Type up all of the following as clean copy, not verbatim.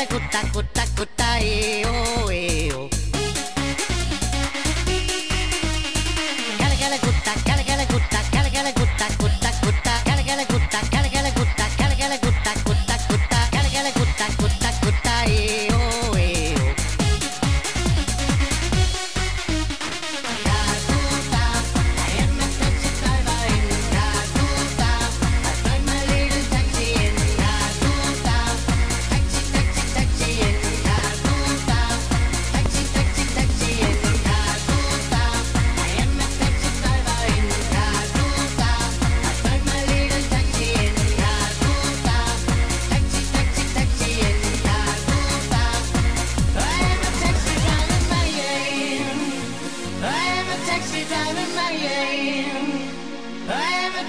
käle kutta eo eo. Käle kutta eo eo.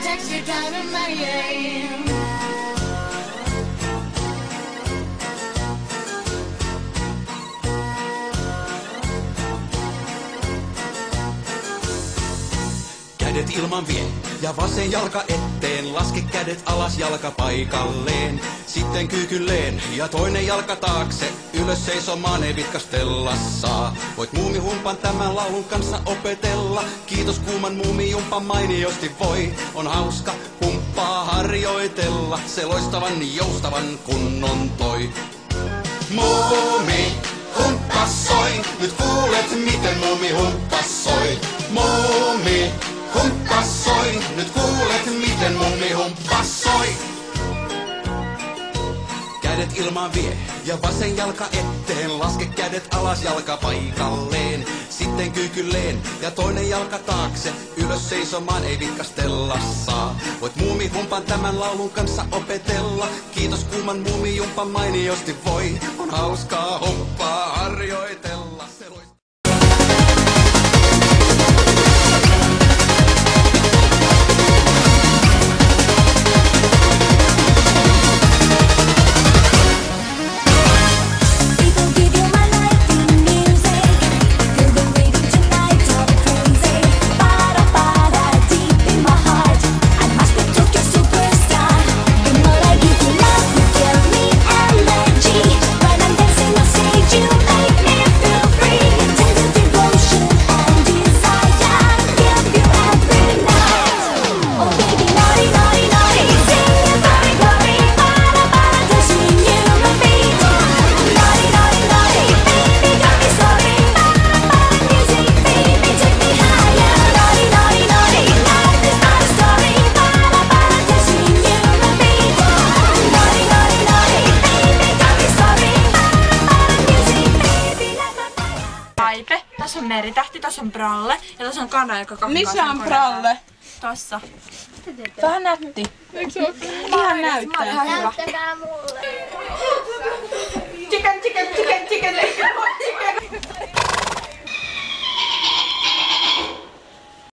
Taxi driver man. Kädet ilman vie ja vasen jalka eteen, laske kädet alas jalka paikalleen. Sitten kyykylleen ja toinen jalka taakse, ylös seisomaan ei vitkastella saa. Voit muumihumpan tämän laulun kanssa opetella, kiitos kuuman muumijumpan mainiosti voi. On hauska humppaa harjoitella, se loistavan joustavan kunnon toi. Muumi humppassoi, nyt kuulet miten muumi humppassoi. Muumi humppassoi, nyt kuulet miten mummi humppassoi. Kädet ilmaan vie ja vasen jalka eteen, laske kädet alas jalka paikalleen. Sitten kyykylleen ja toinen jalka taakse, ylös seisomaan ei vitkastella saa. Voit muumihumpan tämän laulun kanssa opetella, kiitos kuuman muumijumpan mainiosti voi. On hauskaa humppaa harjoitella. Tässä on meritähti, tässä on Bralle ja tässä on kana, joka kahden. Missä on Bralle? Tossa. Vähän nätti. Ihan näyttää. Näyttäkää mulle. Chicken.